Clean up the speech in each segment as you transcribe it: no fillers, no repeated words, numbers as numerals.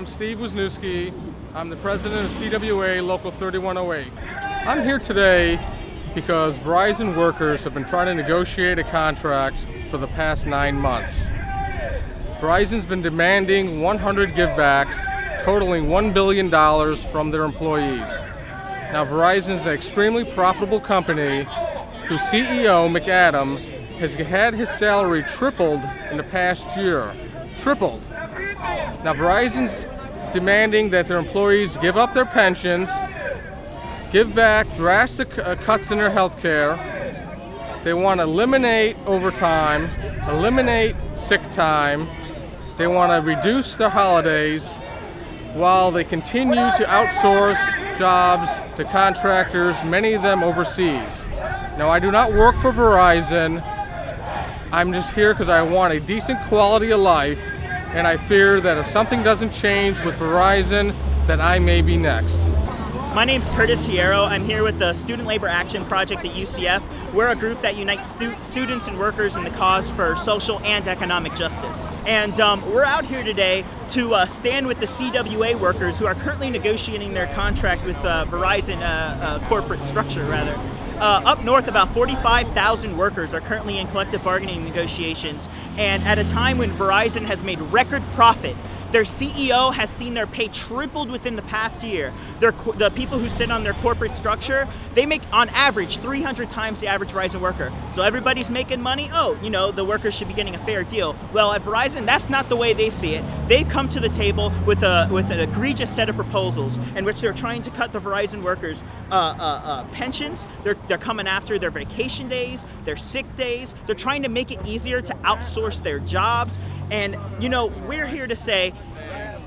I'm Steve Wisniewski. I'm the president of CWA Local 3108. I'm here today because Verizon workers have been trying to negotiate a contract for the past 9 months. Verizon's been demanding 100 givebacks, totaling $1 billion from their employees. Now, Verizon's an extremely profitable company whose CEO, McAdam, has had his salary tripled in the past year. Tripled. Now, Verizon's demanding that their employees give up their pensions, give back drastic cuts in their health care. They want to eliminate overtime, eliminate sick time. They want to reduce their holidays while they continue to outsource jobs to contractors, many of them overseas. Now, I do not work for Verizon. I'm just here because I want a decent quality of life, and I fear that if something doesn't change with Verizon, that I may be next. My name's Curtis Hierro. I'm here with the Student Labor Action Project at UCF. We're a group that unites students and workers in the cause for social and economic justice. And we're out here today to stand with the CWA workers who are currently negotiating their contract with Verizon corporate structure, rather. Up north, about 45,000 workers are currently in collective bargaining negotiations, and at a time when Verizon has made record profit, their CEO has seen their pay tripled within the past year. The people who sit on their corporate structure, they make on average 300 times the average Verizon worker. So everybody's making money. Oh, you know, the workers should be getting a fair deal. Well, at Verizon, that's not the way they see it. They've come to the table with an egregious set of proposals in which they're trying to cut the Verizon workers' pensions. They're coming after their vacation days, their sick days. They're trying to make it easier to outsource their jobs. And, you know, we're here to say,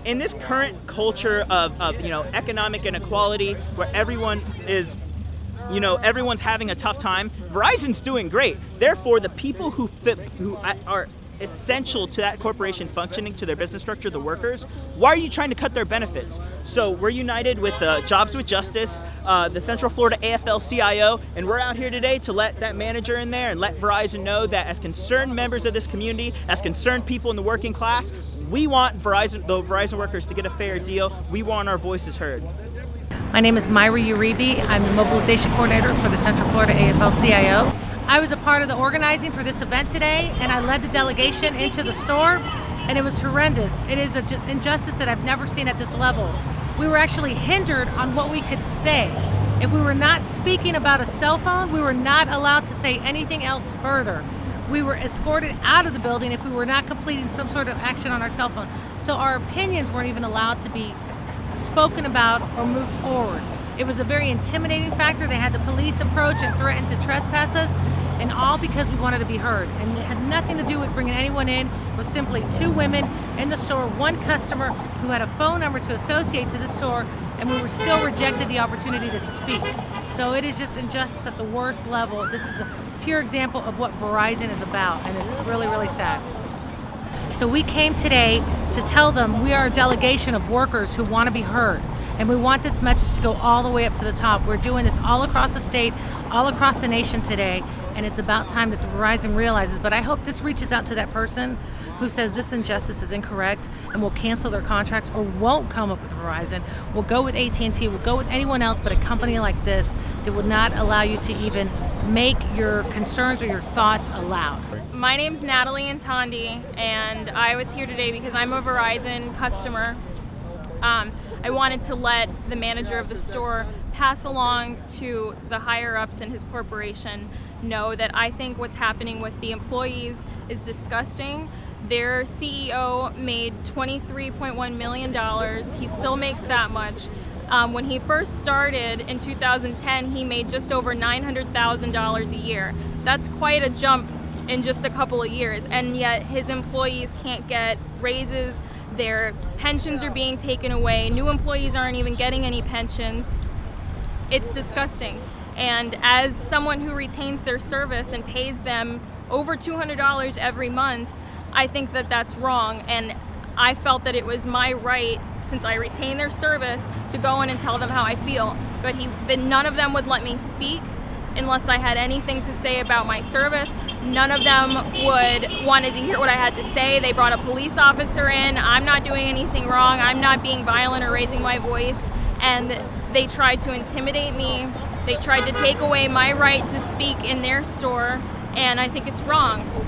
in this current culture of economic inequality, where everyone is, everyone's having a tough time, Verizon's doing great. Therefore, the people who are essential to that corporation functioning, to their business structure, the workers, why are you trying to cut their benefits? So we're united with Jobs with Justice, the Central Florida AFL-CIO, and we're out here today to let that manager in there and let Verizon know that as concerned members of this community, as concerned people in the working class, we want the Verizon workers to get a fair deal. We want our voices heard. My name is Myra Uribe. I'm the mobilization coordinator for the Central Florida AFL-CIO. I was a part of the organizing for this event today, and I led the delegation into the store, and it was horrendous. It is an injustice that I've never seen at this level. We were actually hindered on what we could say. If we were not speaking about a cell phone, we were not allowed to say anything else further. We were escorted out of the building if we were not completing some sort of action on our cell phone. So our opinions weren't even allowed to be spoken about or moved forward. It was a very intimidating factor. They had the police approach and threaten to trespass us, and all because we wanted to be heard. And it had nothing to do with bringing anyone in. It was simply 2 women in the store, 1 customer who had a phone number to associate to the store, and we were still rejected the opportunity to speak. So it is just injustice at the worst level. This is a pure example of what Verizon is about, and it's really, really sad. So we came today to tell them we are a delegation of workers who want to be heard, and we want this message to go all the way up to the top. We're doing this all across the state, all across the nation today, and it's about time that the Verizon realizes. But I hope this reaches out to that person who says this injustice is incorrect and will cancel their contracts or won't come up with Verizon. We'll go with AT&T, we'll go with anyone else, but a company like this that would not allow you to even make your concerns or your thoughts aloud. My name's Natalie Antandi, and I was here today because I'm a Verizon customer. I wanted to let the manager of the store pass along to the higher ups in his corporation know that I think what's happening with the employees is disgusting. Their CEO made $23.1 million. He still makes that much. When he first started in 2010, he made just over $900,000 a year. That's quite a jump in just a couple of years, and yet his employees can't get raises. Their pensions are being taken away. New employees aren't even getting any pensions. It's disgusting. And as someone who retains their service and pays them over $200 every month, I think that that's wrong. And I felt that it was my right, since I retain their service, to go in and tell them how I feel. But none of them would let me speak unless I had anything to say about my service. None of them wanted to hear what I had to say. They brought a police officer in. I'm not doing anything wrong. I'm not being violent or raising my voice. And they tried to intimidate me. They tried to take away my right to speak in their store, and I think it's wrong.